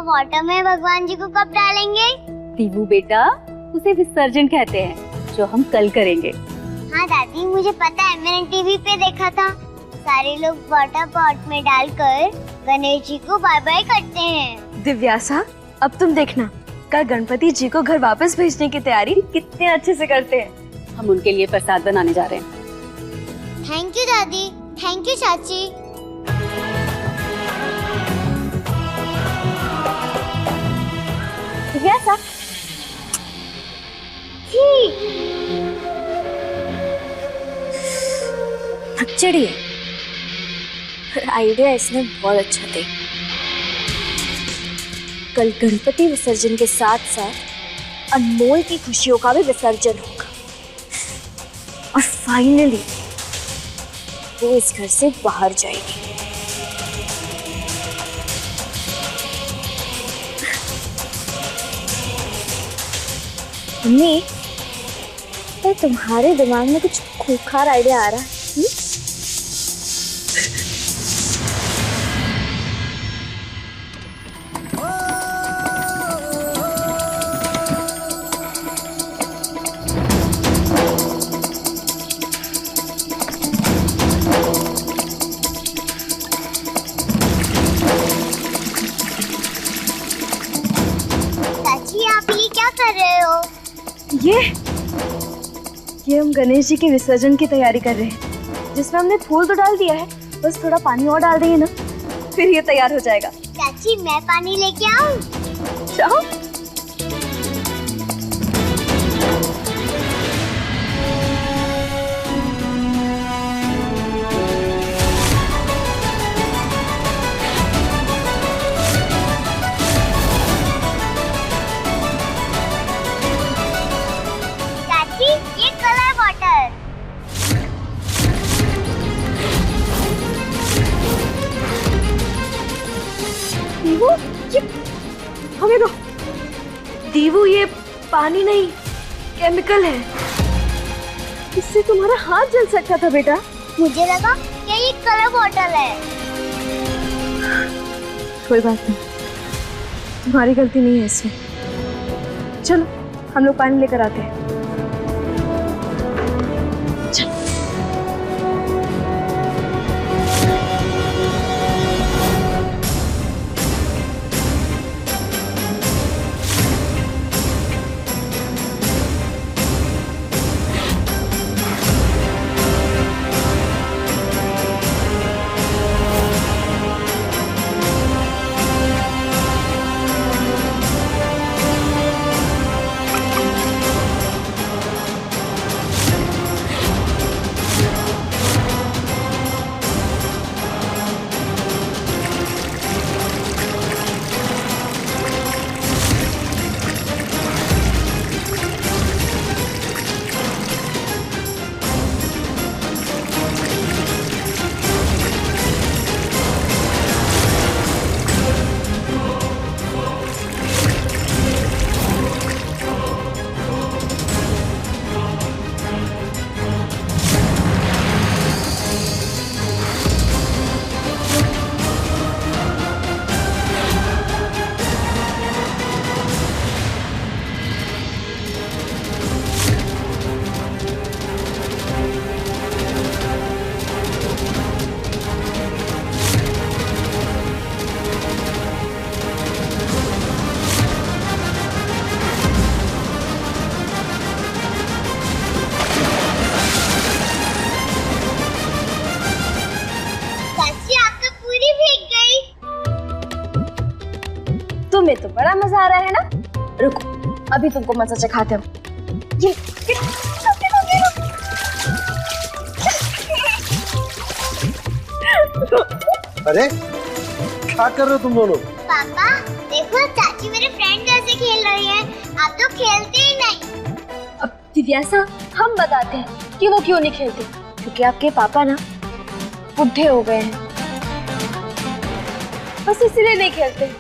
Water में भगवान जी को कब डालेंगे? दीवू बेटा, उसे विसर्जन कहते हैं, जो हम कल करेंगे। हाँ दादी, मुझे पता है, मैंने टीवी पे देखा था। सारे लोग वाटर पॉट में डालकर गणेश जी को बाय बाय करते हैं। दिव्यासा, अब तुम देखना, कल गणपति जी को घर वापस भेजने की तैयारी कितने अच्छे से करते हैं। हम उनके लिए प्रसाद बनाने जा रहे हैं। थैंक यू दादी, थैंक यू चाची। दिव्यासा, नक्चड़ी है, पर आइडिया इसने बहुत अच्छा दी। कल गणपति विसर्जन के साथ साथ अनमोल की खुशियों का भी विसर्जन होगा और फाइनली वो इस घर से बाहर जाएगी। मम्मी, तो तुम्हारे दिमाग में कुछ खूंखार आइडिया आ रहा है? चाची, आप ये क्या कर रहे हो? ये हम गणेश जी के विसर्जन की तैयारी कर रहे हैं, जिसमें हमने फूल तो डाल दिया है, बस थोड़ा पानी और डाल देंगे ना, फिर ये तैयार हो जाएगा। चाची, मैं पानी लेके आऊं? जाओ। चाची, ये कलर वाटर। दीवू, ये हमें दो। दीवू, ये पानी नहीं, केमिकल है। इससे तुम्हारा हाथ जल सकता था बेटा। मुझे लगा कि ये कलर बॉटल है। कोई बात नहीं, तुम्हारी गलती नहीं है इसमें। चलो, हम लोग पानी लेकर आते हैं। तुम्हें तो बड़ा मजा आ रहा है ना? रुको, अभी तुमको मजा चखाते हम। ये अरे क्या कर रहे हो तुम दोनों? पापा देखो, चाची मेरे फ्रेंड जैसे खेल रही है, आप तो खेलते ही नहीं। अब दिव्यासा, हम बताते हैं कि वो क्यों नहीं खेलते, क्योंकि आपके पापा ना बुढ़े हो गए हैं, बस इसीलिए नहीं खेलते।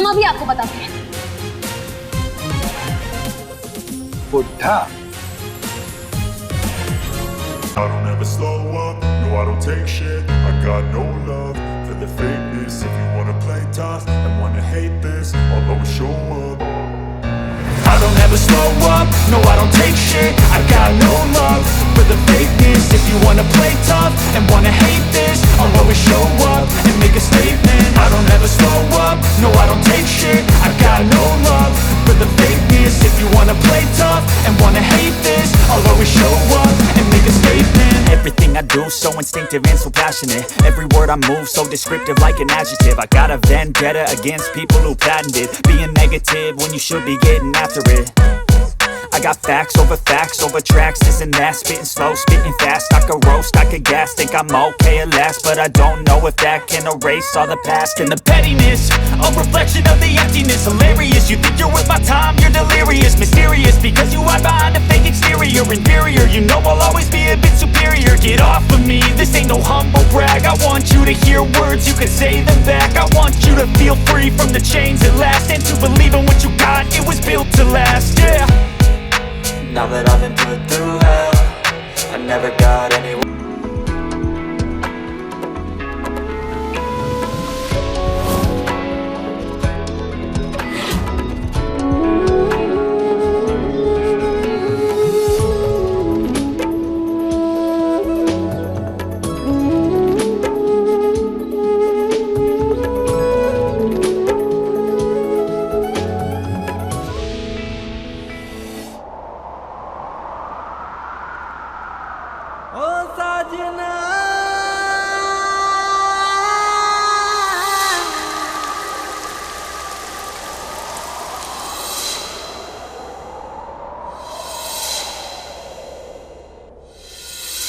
हम अभी आपको बताते हैं। बुढ़ा I don't ever slow up, no I don't take shit. I got no love for the fakeness. If you wanna play tough and wanna hate this, I'll always show up. I don't ever slow up, no I don't take shit. I got no love for the fakeness. If you wanna play tough and wanna hate this, I'll always show up and make a statement. I don't ever slow up, no I don't take shit. I got no love for the fakeness. If you wanna play tough and wanna hate this, I'll always show up and make a statement. Everything I do so instinctive and so passionate. Every word I move so descriptive like an adjective. I got a vendetta against people who patented being negative when you should be getting after it. I got facts over tracks, this and that. Spitting slow, spitting fast. I could roast, I could gas. Think I'm okay at last, but I don't know if that can erase all the past. And the pettiness, a reflection of the emptiness. Hilarious, you think you're worth my time, you're delirious. Mysterious, because you hide behind a fake exterior. Inferior, you know I'll always be a bit superior. Get off of me, this ain't no humble brag. I want you to hear words, you can say them back. I want you to feel free from the chains at last, and to believe in what you got, it was built to last, yeah. Now that I've been put through hell, I never got anyone.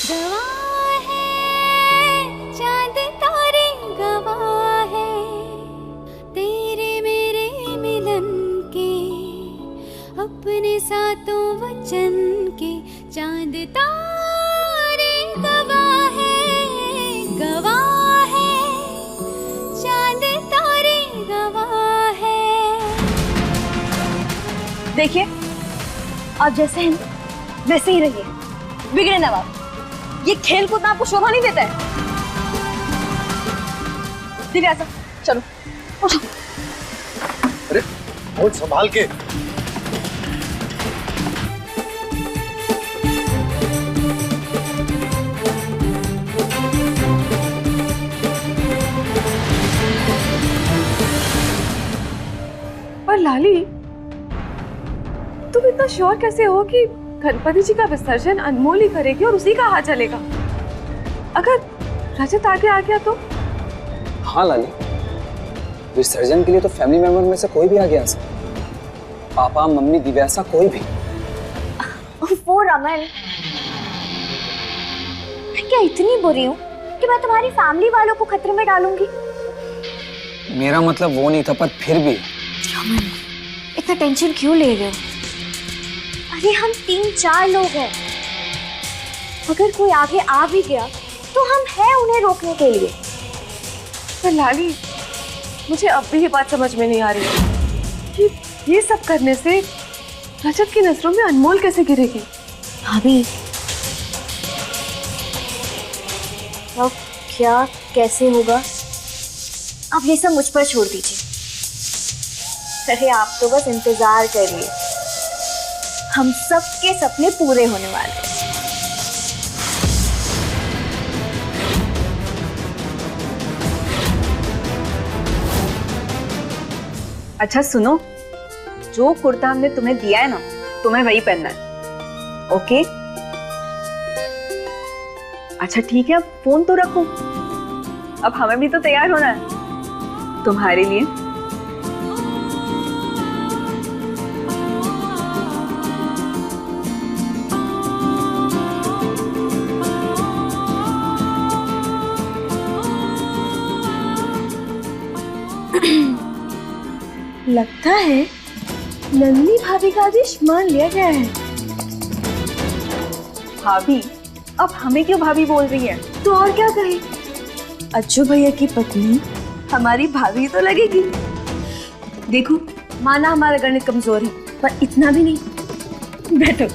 गवाह है चांद तारे, गवाह है तेरे मेरे मिलन के, अपने सातों वचन के। चांद तारे गवाह है चांद तारे गवाह है। देखिए, आप जैसे हैं वैसे ही रहिए, बिगड़े ना बात। ये खेल कूद आपको शोभा नहीं देता है। दिव्यासा, चलो उठो। अरे बहुत संभाल के। पर लाली, तुम इतना श्योर कैसे हो कि गणपति जी का विसर्जन अनमोल ही करेगी और उसी का हाथ चलेगा? अगर रजत आगे आ गया तो? हाँ लाली, विसर्जन के लिए तो फैमिली मेंबर में से कोई भी आ गया, पापा मम्मी दिव्यासा कोई भी। वो रमन, मैं क्या इतनी बुरी हूँ कि मैं तुम्हारी फैमिली वालों को खतरे में डालूंगी? मेरा मतलब वो नहीं था, पर फिर भी। रमन, इतना टेंशन क्यों ले रहे हो? अरे हम 3-4 लोग हैं, अगर कोई आगे आ भी गया तो हम हैं उन्हें रोकने के लिए। पर लाली, मुझे अब भी ये बात समझ में नहीं आ रही है कि ये सब करने से रजत की नजरों में अनमोल कैसे गिरेगी? भाभी, अब क्या कैसे होगा, अब ये सब मुझ पर छोड़ दीजिए। अरे आप तो बस इंतजार करिए, हम सबके सपने पूरे होने वाले हैं। अच्छा सुनो, जो कुर्ता हमने तुम्हें दिया है ना, तुम्हें वही पहनना है, ओके? अच्छा ठीक है, अब फोन तो रखो, अब हमें भी तो तैयार होना है तुम्हारे लिए। लगता है नंदिनी भाभी का आदेश मान लिया गया है। भाभी? अब हमें क्यों भाभी बोल रही है? तो और क्या कहे, अज्जू भैया की पत्नी हमारी भाभी तो लगेगी। देखो, माना हमारा गणित कमजोर है, पर इतना भी नहीं। बैठो।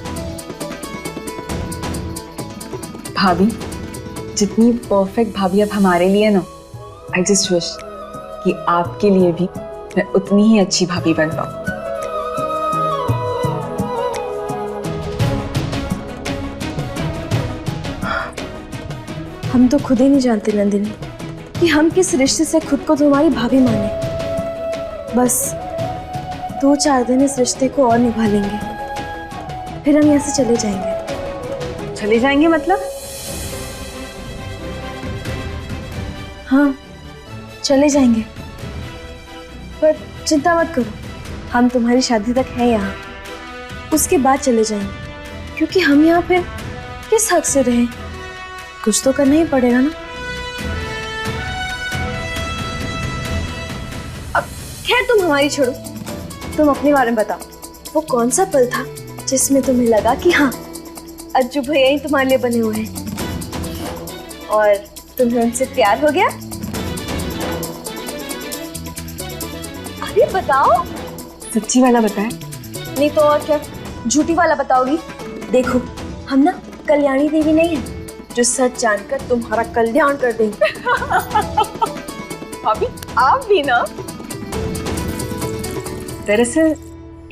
भाभी, जितनी परफेक्ट भाभी अब हमारे लिए ना, आई जस्ट विश कि आपके लिए भी मैं उतनी ही अच्छी भाभी बन पाऊं। हम तो खुद ही नहीं जानते नंदिनी कि हम किस रिश्ते से खुद को तुम्हारी भाभी माने। बस 2-4 दिन इस रिश्ते को और निभा लेंगे, फिर हम यहाँ से चले जाएंगे। चले जाएंगे मतलब? हाँ, चले जाएंगे, पर चिंता मत करो, हम तुम्हारी शादी तक हैं यहाँ, उसके बाद चले जाएंगे। क्योंकि हम यहाँ पे किस हक से रहें, कुछ तो करना ही पड़ेगा ना। अब खैर तुम हमारी छोड़ो, तुम अपने बारे में बताओ। वो कौन सा पल था जिसमें तुम्हें लगा कि हाँ, अज्जू भैया ही तुम्हारे लिए बने हुए हैं और तुम्हें उनसे प्यार हो गया? अरे बताओ। सच्ची वाला बताएं? नहीं तो और क्या, झूठी वाला बताओगी? देखो, हम ना कल्याणी देवी नहीं है जो सच जानकर तुम्हारा कल्याण कर देंगे। भाभी, आप भी ना। दरअसल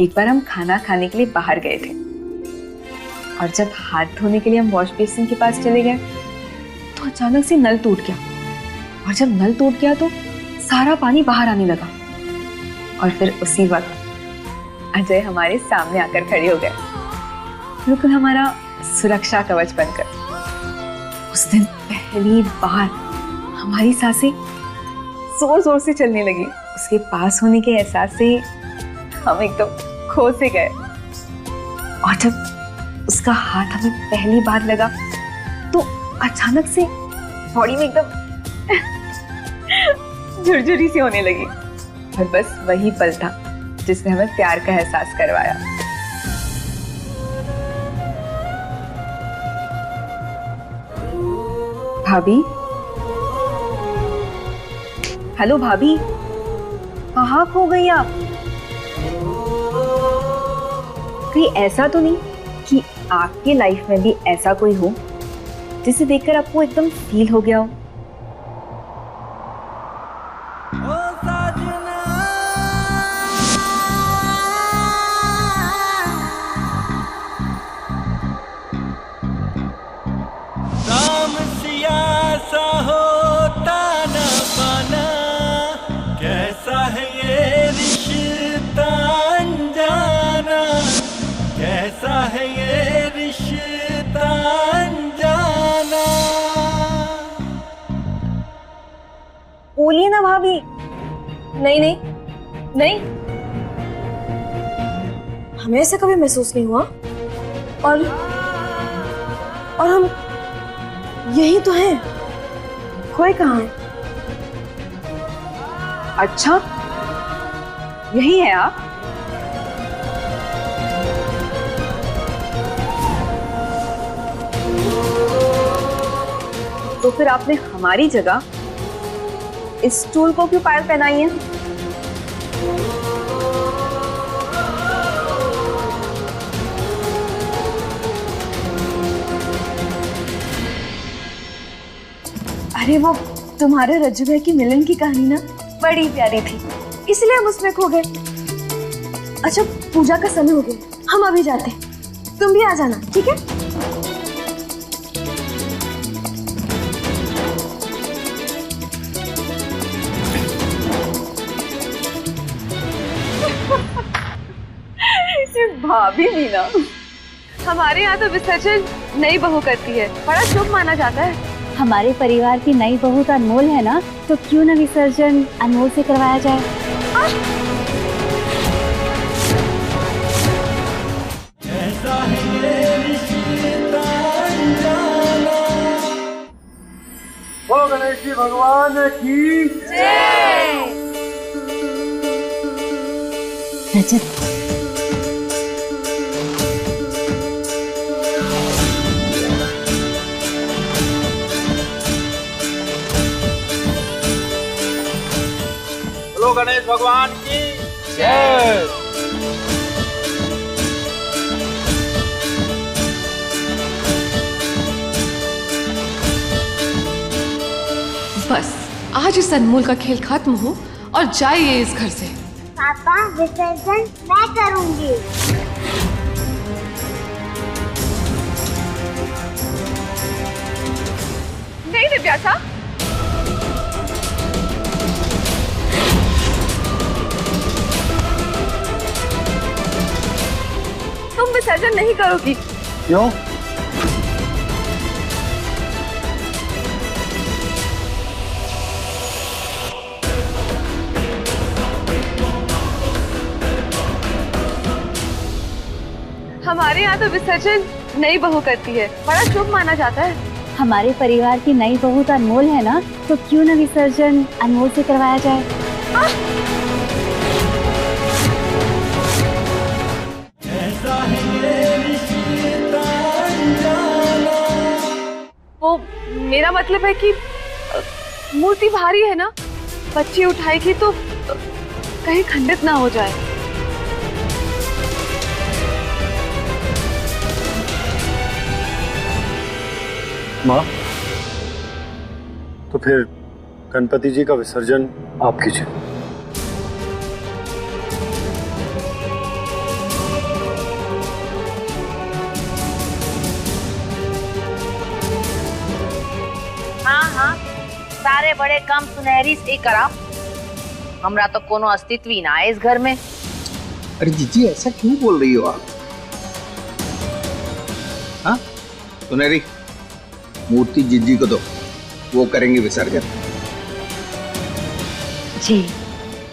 एक बार हम खाना खाने के लिए बाहर गए थे और जब हाथ धोने के लिए हम वॉश बेसिन के पास चले गए तो अचानक से नल टूट गया, और जब नल टूट गया तो सारा पानी बाहर आने लगा, और फिर उसी वक्त अजय हमारे सामने आकर खड़े हो गए, बिल्कुल हमारा सुरक्षा कवच बनकर। उस दिन पहली बार हमारी सांसें जोर जोर से चलने लगी। उसके पास होने के एहसास से हम एकदम खो से गए, और जब उसका हाथ हमें पहली बार लगा तो अचानक से बॉडी में एकदम झुरझुरी सी होने लगी। और बस वही पल था जिसने हमें प्यार का एहसास करवाया। भाभी, हेलो भाभी, कहाँ खो गई आप? कहीं ऐसा तो नहीं कि आपके लाइफ में भी ऐसा कोई हो जिसे देखकर आपको एकदम फील हो गया हो? बोलिए ना भाभी। नहीं नहीं नहीं, हमें ऐसा कभी महसूस नहीं हुआ, और हम यही तो हैं। खोए कहाँ हैं? अच्छा, यही है आप? तो फिर आपने हमारी जगह इस स्टूल को क्यों पायल पहनाई है? अरे वो तुम्हारे रज्जू भाई की मिलन की कहानी ना बड़ी प्यारी थी, इसलिए हम उसमें खो गए। अच्छा, पूजा का समय हो गया, हम अभी जाते हैं, तुम भी आ जाना, ठीक है? भाभी भी ना। हमारे यहाँ तो विसर्जन नई बहू करती है, बड़ा शुभ माना जाता है। हमारे परिवार की नई बहू तो अनमोल है ना, तो क्यों ना विसर्जन अनमोल से करवाया जाए। बोलो गणेश जी भगवान की जय। रजत, बोलो गणेश भगवान की बस आज इस अनमोल का खेल खत्म हो और जाइए इस घर से। पापा विसर्जन मैं करूंगी। नहीं दिव्यासा, तुम विसर्जन नहीं करोगी। क्यों? हमारे यहाँ तो विसर्जन नई बहू करती है, बड़ा शुभ माना जाता है। हमारे परिवार की नई बहू तो अनमोल है ना, तो क्यों ना विसर्जन अनमोल से करवाया जाए। वो मेरा मतलब है कि मूर्ति भारी है ना, बच्ची उठाएगी तो कहीं खंडित ना हो जाए। माँ, तो फिर गणपति जी का विसर्जन आप कीजिए। हाँ, सारे बड़े काम सुनहरी से ही करा। हमरा तो कोनो अस्तित्व ही ना है इस घर में। अरे जीजी ऐसा क्यों बोल रही हो आप? हाँ सुनहरी, मूर्ति जीजी को दो, वो करेंगे विसर्जन। जी।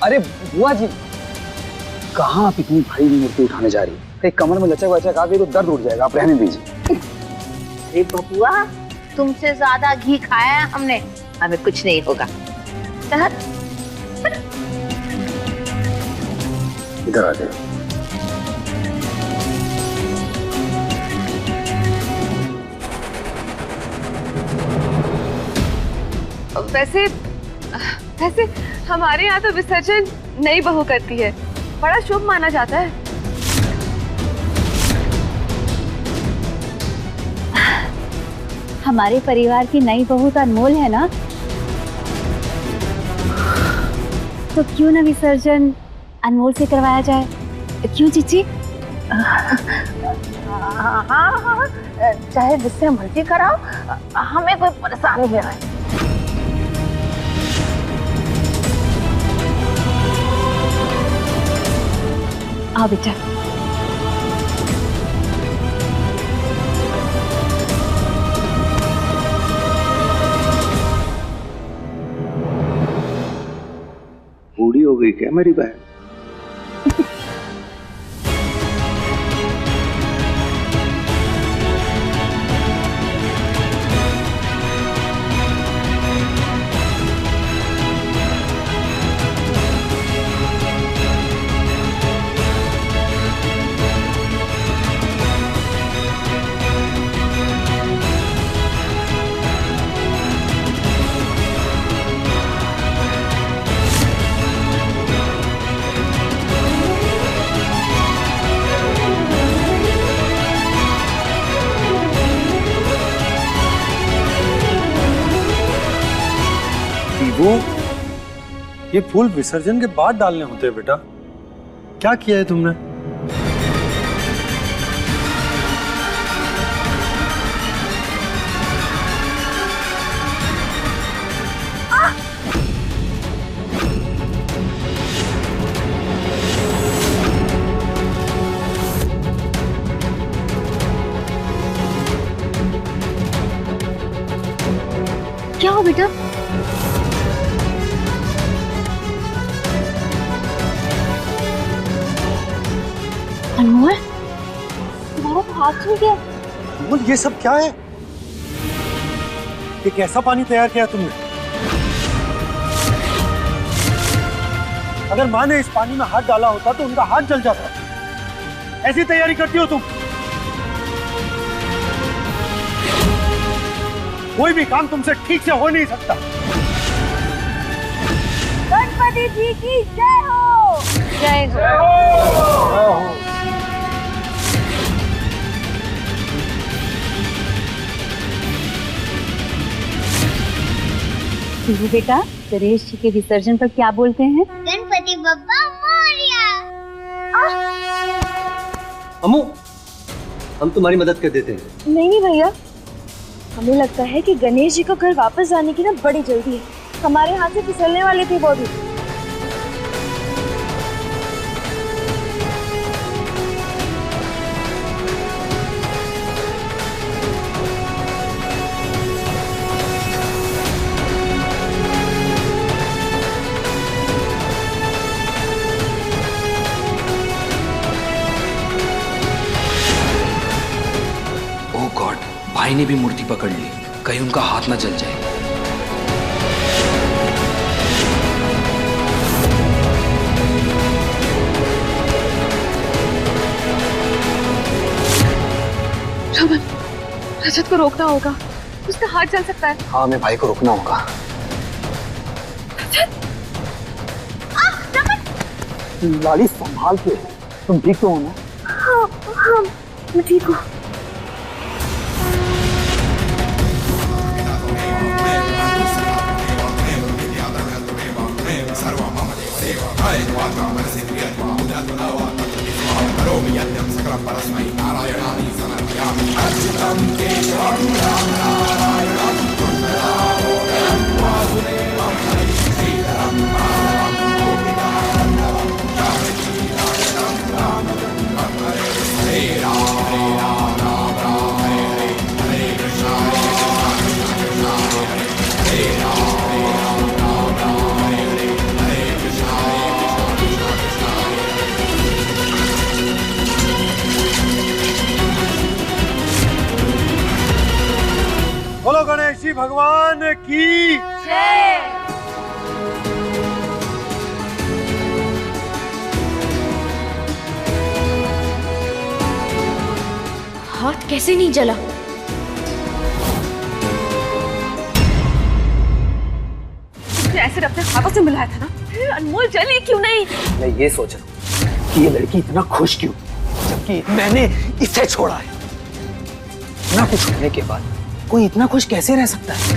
अरे बुआ जी, कहाँ आप इतनी भारी मूर्ति उठाने जा रही है? कहीं कमर में लचक वचक आ गई तो दर्द उठ जाएगा, आप रहने दीजिए। अरे बबुआ, तुमसे ज्यादा घी खाया है हमने, हमें कुछ नहीं होगा। चल इधर आ जाए। वैसे हमारे यहाँ तो विसर्जन नई बहू करती है, बड़ा शुभ माना जाता है। हमारे परिवार की नई बहू तो अनमोल है ना, तो क्यों ना विसर्जन अनमोल से करवाया जाए। क्यों जीजी? हाँ, चाहे जिससे मर्जी कराओ, हमें कोई परेशानी नहीं है। आओ बेटा। बूढ़ी हो गई क्या मेरी बहन? वो ये फूल विसर्जन के बाद डालने होते हैं बेटा, क्या किया है तुमने? क्या हो बेटा? अनमोल, तुम्हारा तो हाथ छूट गया। अनमोल, ये सब क्या है? ये कैसा पानी तैयार किया तुमने? अगर माँ ने इस पानी में हाथ डाला होता तो उनका हाथ जल जाता। ऐसी तैयारी करती हो तुम? कोई भी काम तुमसे ठीक से हो नहीं सकता। गणपति जी की जय हो। जय हो। पीहू बेटा, गणेश जी के विसर्जन पर क्या बोलते हैं? गणपति बप्पा मोरया। अम्मू, हम तुम्हारी मदद कर देते हैं। नहीं भैया, हमें लगता है कि गणेश जी को घर वापस जाने की ना बड़ी जल्दी है। हमारे हाथ से फिसलने वाले थे वो भी। भाई ने भी मूर्ति पकड़ ली, कहीं उनका हाथ ना जल जाए। रमन, रजत को रोकना होगा, उसका हाथ जल सकता है। हाँ, हमें भाई को रोकना होगा। लाली संभाल के, तुम ठीक तो हो ना? हाँ हाँ, मैं ठीक हूँ। बोलो गणेश जी भगवान की जय। हाथ कैसे नहीं जला? तुमने ऐसे अपने हाथों से मिलाया था ना, फिर अनमोल जली क्यों नहीं? मैं ये सोच रहा हूँ कि ये लड़की इतना खुश क्यों, जबकि मैंने इसे छोड़ा है। इतना कुछ होने के बाद कोई इतना खुश कैसे रह सकता है?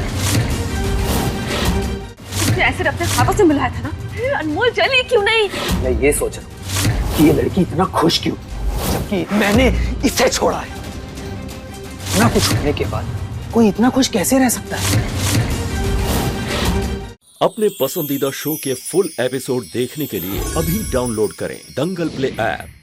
तुमने ऐसे अपने हाथों से मिलाया था ना, फिर अनमोल जली क्यों नहीं? मैं ये सोच रहा हूँ कि ये लड़की इतना खुश क्यों, जबकि मैंने इसे छोड़ा है। इतना कुछ होने के बाद कोई इतना खुश कैसे रह सकता है? अपने पसंदीदा शो के फुल एपिसोड देखने के लिए अभी डाउनलोड करें दंगल प्ले ऐप।